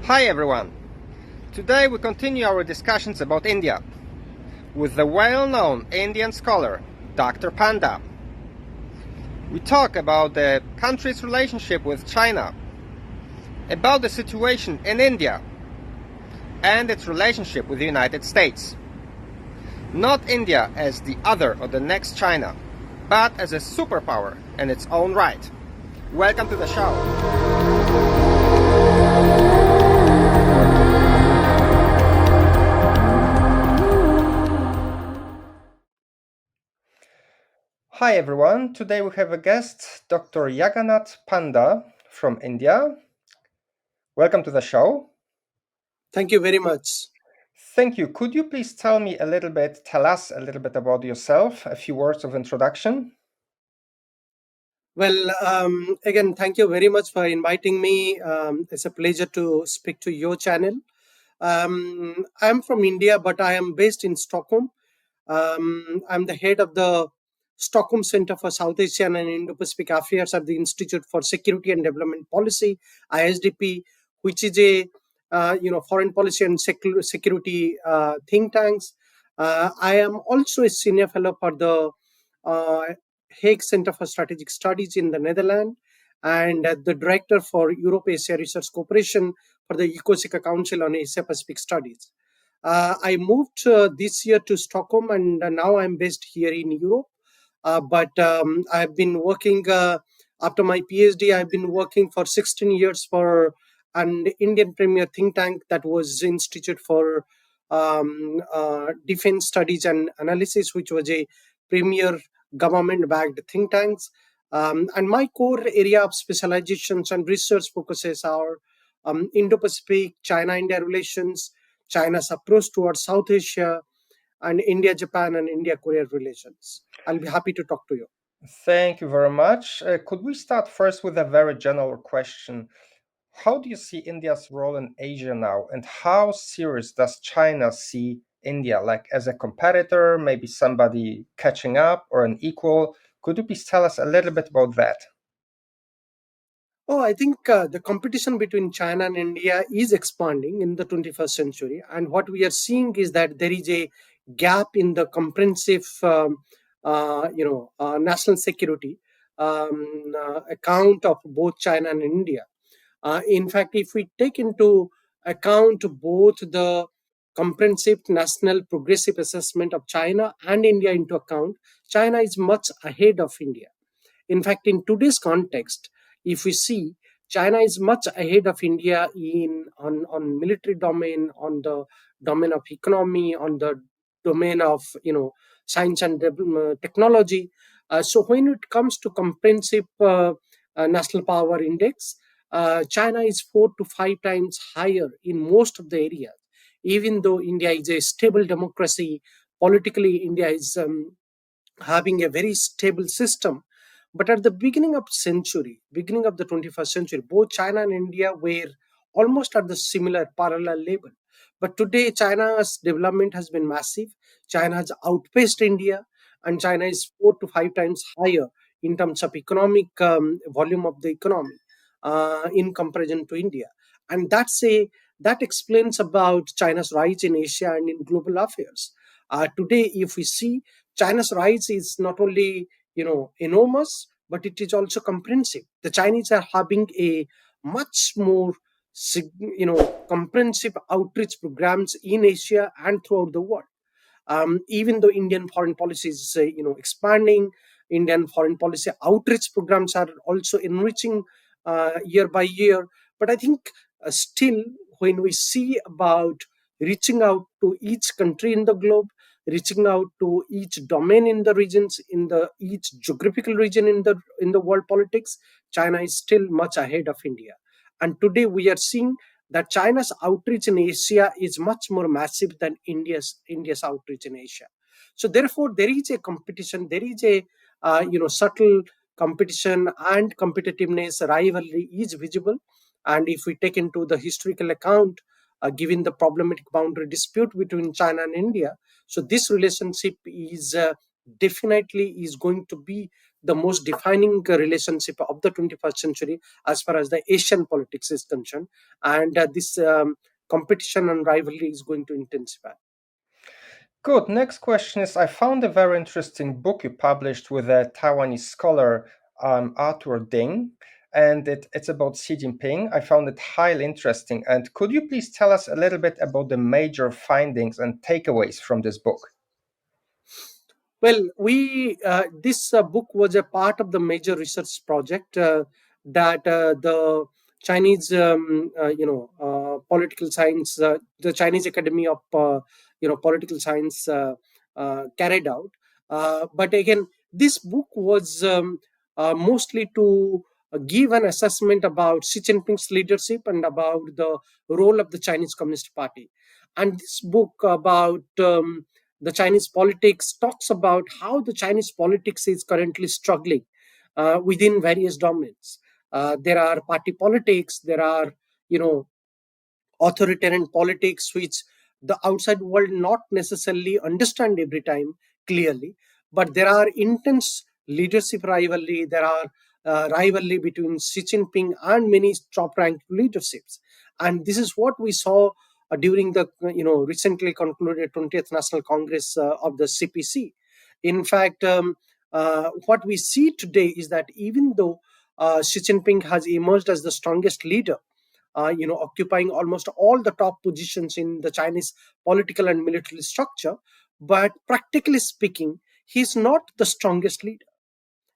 Hi everyone! Today we continue our discussions about India with the well-known Indian scholar Dr. Panda. We talk about the country's relationship with China, about the situation in India, and its relationship with the United States. Not India as the other or the next China, but as a superpower in its own right. Welcome to the show. Hi everyone, today we have a guest, Dr. Jagannath Panda from India. Welcome to the show. Thank you very much. Thank you. Could you please tell us a little bit about yourself, a few words of introduction? Well, again, thank you very much for inviting me. It's a pleasure to speak to your channel. I'm from India, but I am based in Stockholm. I'm the head of the Stockholm Center for South Asian and Indo-Pacific Affairs at the Institute for Security and Development Policy, ISDP, which is a foreign policy and security think tanks. I am also a senior fellow for the uh, Hague Center for Strategic Studies in the Netherlands, and the director for Europe Asia Research Cooperation for the ECOSICA Council on Asia Pacific Studies. I moved this year to Stockholm, and now I'm based here in Europe. But I've been working after my PhD. I've been working for 16 years for an Indian premier think tank that was Institute for Defense Studies and Analysis, which was a premier government-backed think tanks. And my core area of specializations and research focuses are Indo-Pacific, China-India relations, China's approach towards South Asia, and India-Japan and India-Korea relations. I'll be happy to talk to you. Thank you very much. Could we start first with a very general question? How do you see India's role in Asia now, and how serious does China see India, like as a competitor, maybe somebody catching up or an equal? Could you please tell us a little bit about that? Oh, I think the competition between China and India is expanding in the 21st century. And what we are seeing is that there is a gap in the comprehensive, national security account of both China and India. In fact, if we take into account both the comprehensive national progressive assessment of China and India into account, China is much ahead of India. In fact, in today's context, if we see, China is much ahead of India on military domain, on the domain of economy, on the domain of science and technology. So when it comes to comprehensive national power index, China is 4 to 5 times higher in most of the areas. Even though India is a stable democracy, politically India is having a very stable system. But at the beginning of the 21st century, both China and India were almost at the similar parallel level. But today, China's development has been massive. China has outpaced India, and China is 4 to 5 times higher in terms of economic volume of the economy in comparison to India. And that explains about China's rise in Asia and in global affairs. Today, if we see, China's rise is not only enormous, but it is also comprehensive. The Chinese are having a much more comprehensive outreach programs in Asia and throughout the world. Even though Indian foreign policy is expanding, Indian foreign policy outreach programs are also enriching year by year. But I think still, when we see about reaching out to each country in the globe, reaching out to each domain in the regions, in the each geographical region in the world politics, China is still much ahead of India. And today we are seeing that China's outreach in Asia is much more massive than India's outreach in Asia. So therefore, there is a competition. There is a subtle competition and competitiveness. Rivalry is visible, and if we take into the historical account, given the problematic boundary dispute between China and India, so this relationship is definitely is going to be the most defining relationship of the 21st century as far as the Asian politics is concerned. And this competition and rivalry is going to intensify. Good. Next question is, I found a very interesting book you published with a Taiwanese scholar, Arthur Ding, and it's about Xi Jinping. I found it highly interesting. And could you please tell us a little bit about the major findings and takeaways from this book? Well, we this book was a part of the major research project that the Chinese, political science, the Chinese Academy of Political Science carried out. But again, this book was mostly to give an assessment about Xi Jinping's leadership and about the role of the Chinese Communist Party. And this book about the Chinese politics talks about how the Chinese politics is currently struggling within various domains. There are party politics, there are, you know, authoritarian politics, which the outside world not necessarily understand every time clearly, but there are intense leadership rivalry. There are rivalry between Xi Jinping and many top-ranked leaderships, and this is what we saw during the recently concluded 20th National Congress of the CPC. In fact, what we see today is that even though Xi Jinping has emerged as the strongest leader, occupying almost all the top positions in the Chinese political and military structure. But practically speaking, he's not the strongest leader.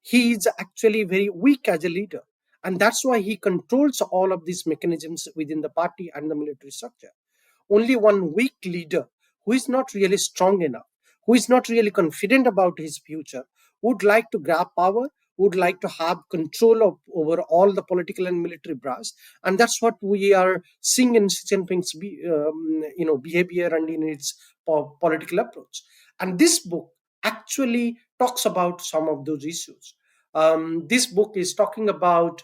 He is actually very weak as a leader. And that's why he controls all of these mechanisms within the party and the military structure. Only one weak leader who is not really strong enough, who is not really confident about his future, would like to grab power, would like to have control over all the political and military brass. And that's what we are seeing in Xi Jinping's behavior and in its political approach. And this book actually talks about some of those issues. This book is talking about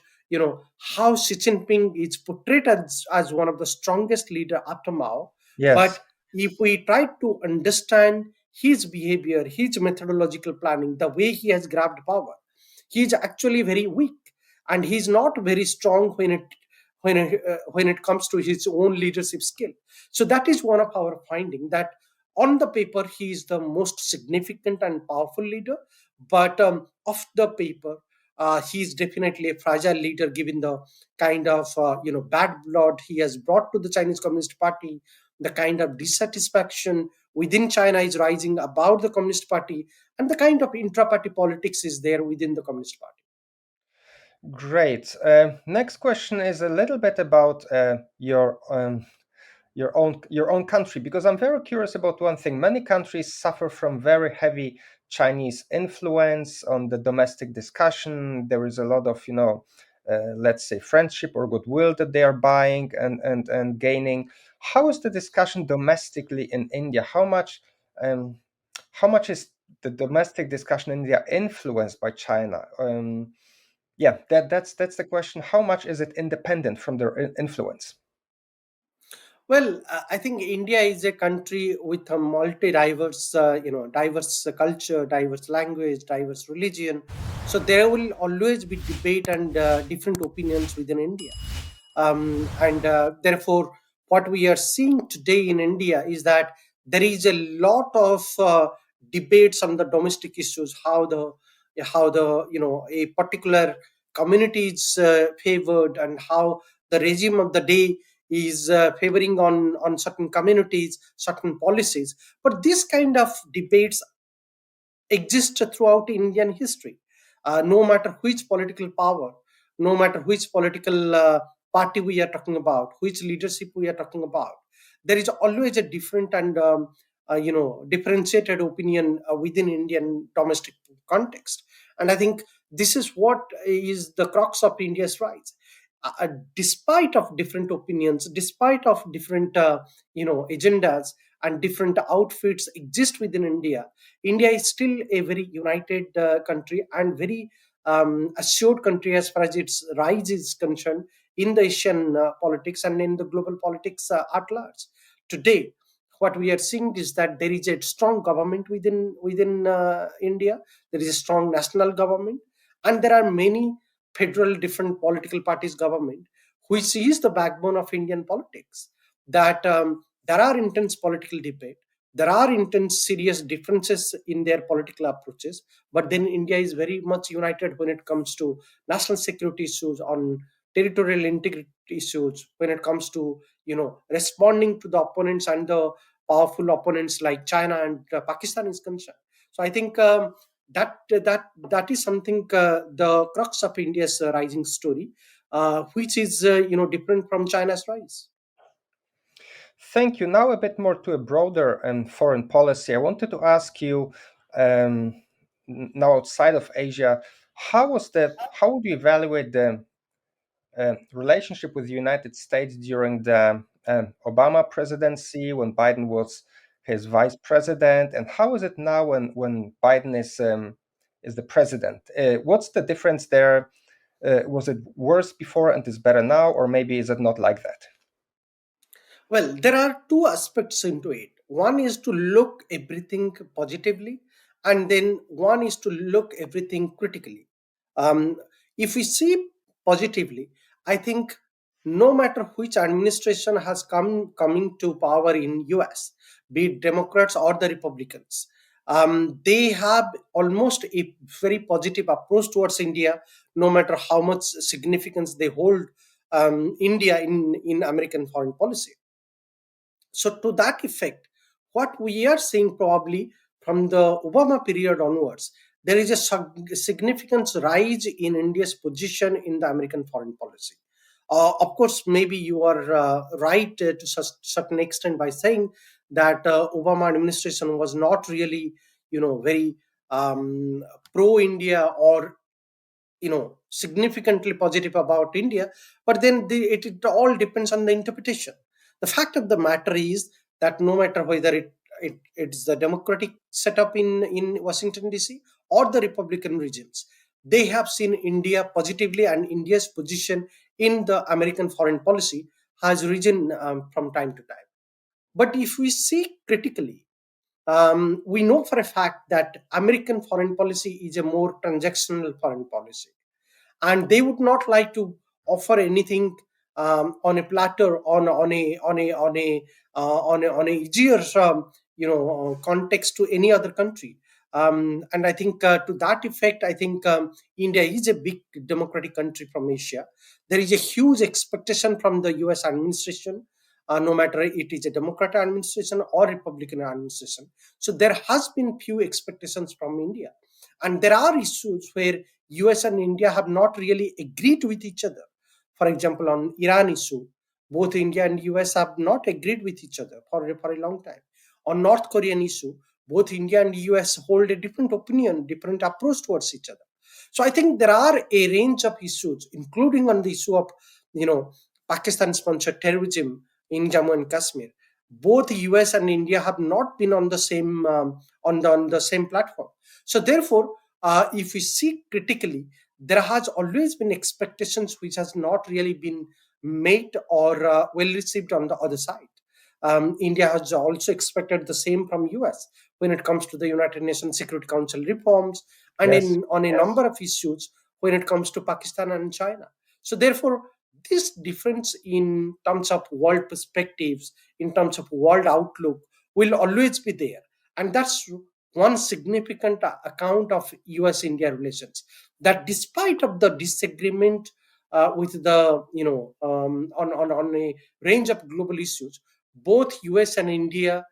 how Xi Jinping is portrayed as one of the strongest leader after Mao. Yes. But if we try to understand his behavior, his methodological planning, the way he has grabbed power, he is actually very weak, and he's not very strong when it comes to his own leadership skill. So that is one of our finding, that on the paper he is the most significant and powerful leader, but off the paper he is definitely a fragile leader, given the kind of bad blood he has brought to the Chinese Communist Party, the kind of dissatisfaction within China is rising about the Communist Party, and the kind of intra-party politics is there within the Communist Party. Great. Next question is a little bit about your own country, because I'm very curious about one thing. Many countries suffer from very heavy Chinese influence on the domestic discussion. There is a lot of let's say friendship or goodwill that they are buying and gaining. How is the discussion domestically in India? How much is the domestic discussion in India influenced by China? Yeah, that's the question. How much is it independent from their influence? Well, I think India is a country with a multi-diverse, diverse culture, diverse language, diverse religion. So there will always be debate and different opinions within India. And therefore, what we are seeing today in India is that there is a lot of debates on the domestic issues, how the a particular community is favored, and how the regime of the day is favoring on certain communities, certain policies. But this kind of debates exist throughout Indian history. No matter which political power, no matter which political party we are talking about, which leadership we are talking about, there is always a different and differentiated opinion within Indian domestic context. And I think this is what is the crux of India's rise. Despite of different opinions, despite of different agendas and different outfits exist within India, India is still a very united country and very assured country as far as its rise is concerned in the Asian politics and in the global politics at large. Today, what we are seeing is that there is a strong government within India. There is a strong national government, and there are many federal different political parties government, which is the backbone of Indian politics. That there are intense political debate, there are intense serious differences in their political approaches, but then India is very much united when it comes to national security issues, on territorial integrity issues, when it comes to responding to the opponents and the powerful opponents like China and Pakistan is concerned. So I think that is something, the crux of India's rising story, which is different from China's rise. Thank you. Now a bit more to a broader foreign policy. I wanted to ask you, now outside of Asia, how would you evaluate the relationship with the United States during the Obama presidency, when Biden was his vice president, and how is it now when Biden is the president? What's the difference there? Was it worse before and is better now, or maybe is it not like that? Well, there are two aspects into it. One is to look everything positively, and then one is to look everything critically. Um, if we see positively, I think no matter which administration has coming to power in US, be it Democrats or the Republicans, they have almost a very positive approach towards India, no matter how much significance they hold India in American foreign policy. So, to that effect, what we are seeing probably from the Obama period onwards, there is a significant rise in India's position in the American foreign policy. Of course, maybe you are right to certain extent by saying that Obama administration was not really, very pro India, or significantly positive about India. But then it all depends on the interpretation. The fact of the matter is that no matter whether it's the democratic setup in Washington DC or the Republican regions, they have seen India positively, and India's position in the American foreign policy has risen from time to time. But if we see critically, we know for a fact that American foreign policy is a more transactional foreign policy, and they would not like to offer anything on a platter, on a easier context to any other country. And I think to that effect, I think India is a big democratic country from Asia. There is a huge expectation from the US administration, no matter it is a Democratic administration or Republican administration. So there has been few expectations from India, and there are issues where US and India have not really agreed with each other. For example, on Iran issue, both India and US have not agreed with each other for a long time. On North Korean issue, both India and US hold a different opinion, different approach towards each other. So I think there are a range of issues, including on the issue of Pakistan-sponsored terrorism in Jammu and Kashmir. Both US and India have not been on the same on the same platform. So therefore, if we see critically, there has always been expectations which has not really been made or well received on the other side. India has also expected the same from US when it comes to the United Nations Security Council reforms, and Yes. in on a number of issues when it comes to Pakistan and China. So therefore, this difference in terms of world perspectives, in terms of world outlook, will always be there, and that's one significant account of US-India relations. That despite of the disagreement with the on a range of global issues, both US and India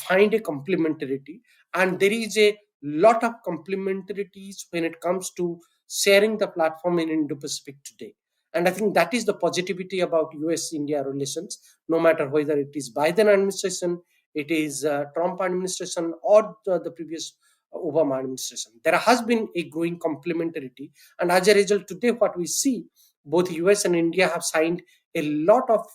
find a complementarity, and there is a lot of complementarities when it comes to sharing the platform in Indo-Pacific today. And I think that is the positivity about US-India relations, no matter whether it is Biden administration, it is Trump administration, or the previous Obama administration. There has been a growing complementarity, and as a result, today what we see, both US and India have signed a lot of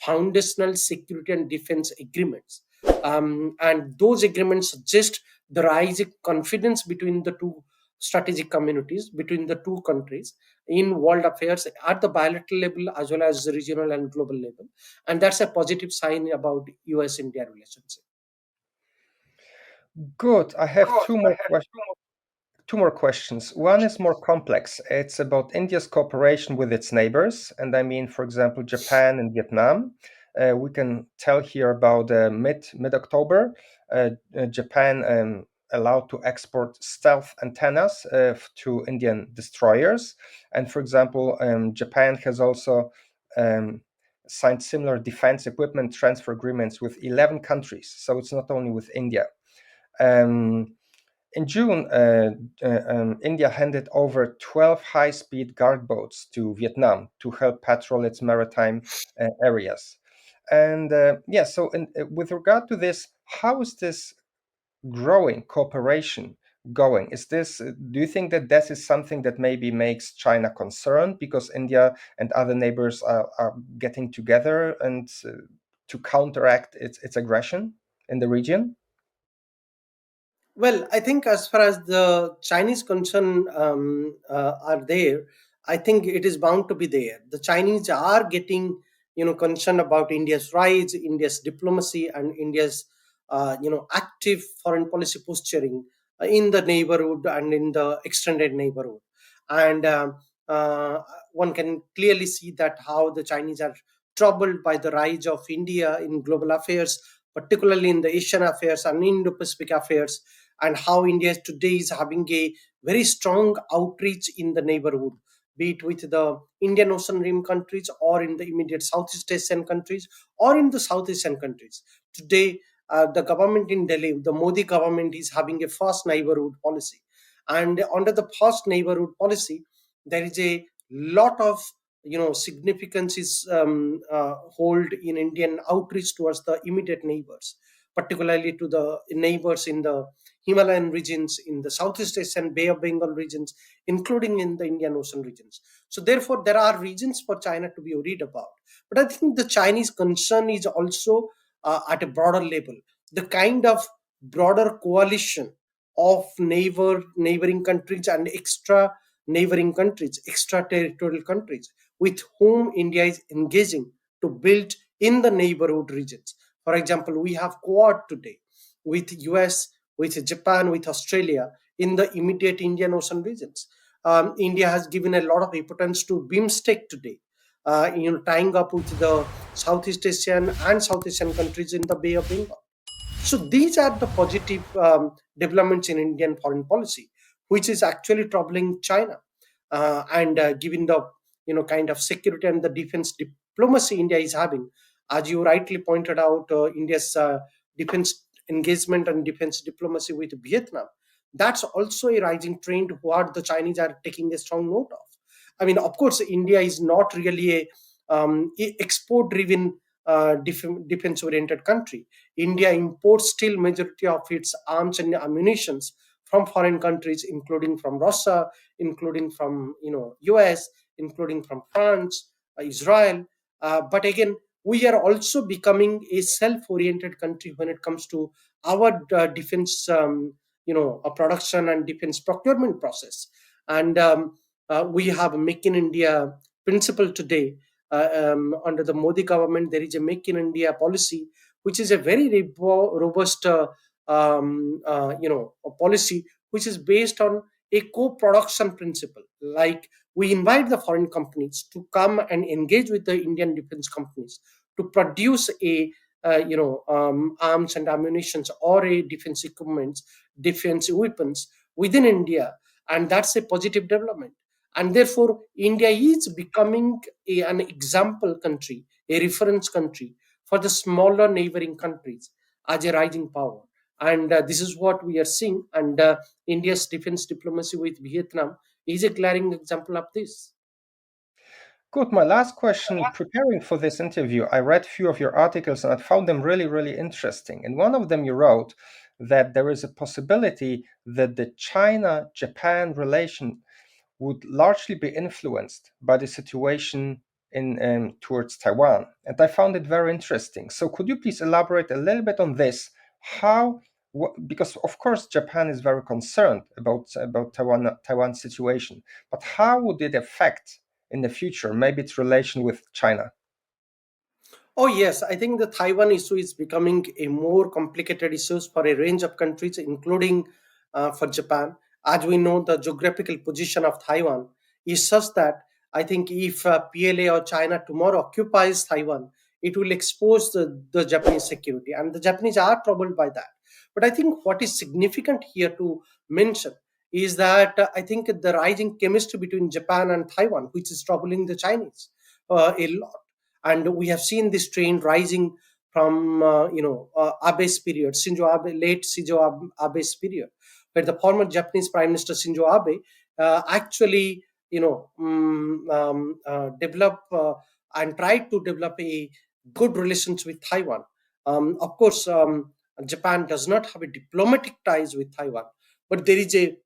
foundational security and defense agreements, and those agreements suggest the rising confidence between the two strategic communities, between the two countries in world affairs at the bilateral level as well as the regional and global level, and that's a positive sign about US India relationship. Good. I have two more questions. One is more complex. It's about India's cooperation with its neighbors, and I mean, for example, Japan and Vietnam. We can tell here about mid October, Japan allowed to export stealth antennas to Indian destroyers, and for example, Japan has also um, signed similar defense equipment transfer agreements with 11 countries. So it's not only with India. Um, in June, India handed over 12 high speed guard boats to Vietnam to help patrol its maritime areas. And yeah, so with regard to this, how is this growing cooperation going? Is this, do you think that this is something that maybe makes China concerned because India and other neighbors are getting together and to counteract its aggression in the region? Well, I think as far as the Chinese concern are there, I think it is bound to be there. The Chinese are getting, concerned about India's rise, India's diplomacy, and India's, active foreign policy posturing in the neighborhood and in the extended neighborhood. And one can clearly see that how the Chinese are troubled by the rise of India in global affairs, particularly in the Asian affairs and Indo-Pacific affairs, and how India today is having a very strong outreach in the neighborhood, be it with the Indian Ocean Rim countries or in the immediate Southeast Asian countries or in the South Asian countries. Today, the government in Delhi, the Modi government, is having a first neighborhood policy. And under the first neighborhood policy, there is a lot of significance is hold in Indian outreach towards the immediate neighbors, particularly to the neighbors in the Himalayan regions, in the Southeast Asian Bay of Bengal regions, including in the Indian Ocean regions. So, therefore, there are regions for China to be worried about. But I think the Chinese concern is also at a broader level. The kind of broader coalition of neighboring countries and extra neighboring countries, extraterritorial countries, with whom India is engaging to build in the neighborhood regions. For example, we have Quad today with US, with Japan, with Australia in the immediate Indian Ocean regions. India has given a lot of importance to BIMSTEC today, tying up with the Southeast Asian and South Asian countries in the Bay of Bengal. So these are the positive developments in Indian foreign policy, which is actually troubling China, and given the kind of security and the defense diplomacy India is having, as you rightly pointed out, India's defense engagement and defense diplomacy with Vietnam. That's also a rising trend what the Chinese are taking a strong note of. I mean, of course, India is not really a export driven defense oriented country. India imports still majority of its arms and ammunitions from foreign countries, including from Russia, including from US, including from France, Israel. But again, we are also becoming a self-oriented country when it comes to our defense, a production and defense procurement process. And we have a Make in India principle today. Under the Modi government, there is a Make in India policy, which is a very robust, a policy which is based on a co-production principle. Like, we invite the foreign companies to come and engage with the Indian defense companies to produce a arms and ammunitions or a defense equipments, defense weapons within India, and that's a positive development. And therefore, India is becoming an example country, a reference country for the smaller neighboring countries as a rising power. And this is what we are seeing. And India's defense diplomacy with Vietnam is a glaring example of this. Good. My last question, preparing for this interview, I read a few of your articles and I found them really, really interesting. In one of them, you wrote that there is a possibility that the China Japan relation would largely be influenced by the situation in towards Taiwan. And I found it very interesting. So could you please elaborate a little bit on this? How, because of course Japan is very concerned about Taiwan situation, but how would it affect in the future maybe its relation with China? Oh, yes. I think the Taiwan issue is becoming a more complicated issue for a range of countries, including for Japan. As we know, the geographical position of Taiwan is such that I think if PLA or China tomorrow occupies Taiwan, it will expose the Japanese security, and the Japanese are troubled by that. But I think what is significant here to mention is that I think the rising chemistry between Japan and Taiwan, which is troubling the Chinese a lot, and we have seen this trend rising from Abe's period, late Shinzo Abe's period, where the former Japanese Prime Minister Shinzo Abe actually develop and tried to develop a good relations with Taiwan. Of course, Japan does not have a diplomatic ties with Taiwan, but there is a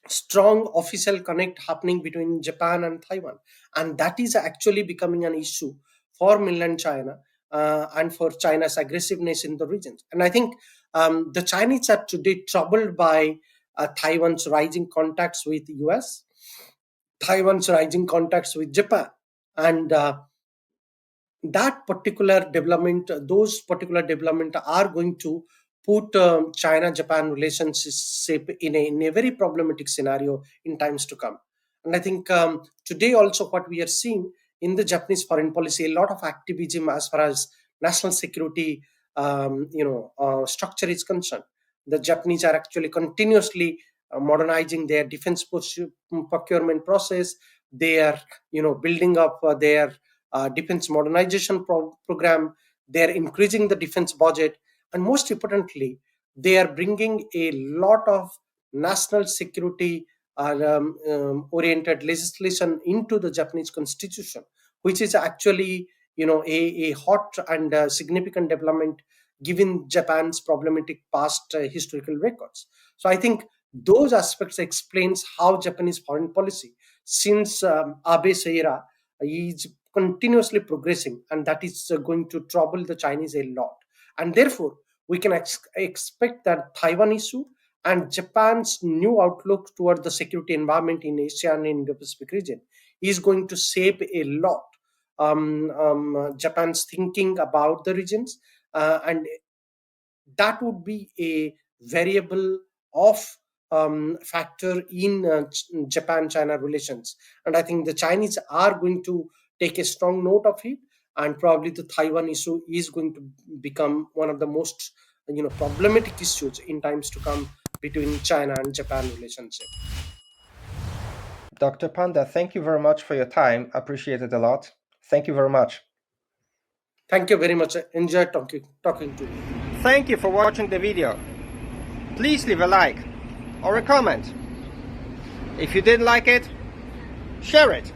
strong official connect happening between Japan and Taiwan, and that is actually becoming an issue for mainland China and for China's aggressiveness in the region. And I think the Chinese are today troubled by Taiwan's rising contacts with the US, Taiwan's rising contacts with Japan, and that particular development, those particular development are going to put China-Japan relationship in a very problematic scenario in times to come. And I think today also what we are seeing in the Japanese foreign policy, a lot of activism as far as national security structure is concerned. The Japanese are actually continuously modernizing their defense procurement process. They are building up their defense modernization program. They are increasing the defense budget, and most importantly, they are bringing a lot of national security oriented legislation into the Japanese constitution, which is actually a hot and significant development given Japan's problematic past historical records. So I think those aspects explains how Japanese foreign policy since Abe's era is continuously progressing, and that is going to trouble the Chinese a lot. And therefore, we can expect that Taiwan issue and Japan's new outlook toward the security environment in Asia and Indo-Pacific region is going to shape a lot Japan's thinking about the regions, and that would be a variable of factor in Japan-China relations. And I think the Chinese are going to take a strong note of it, and probably the Taiwan issue is going to become one of the most problematic issues in times to come between China and Japan relationship. Dr. Panda, thank you very much for your time. Appreciate it a lot. Thank you very much. Thank you very much. I enjoyed talking to you. Thank you for watching the video. Please leave a like or a comment. If you didn't like it, share it.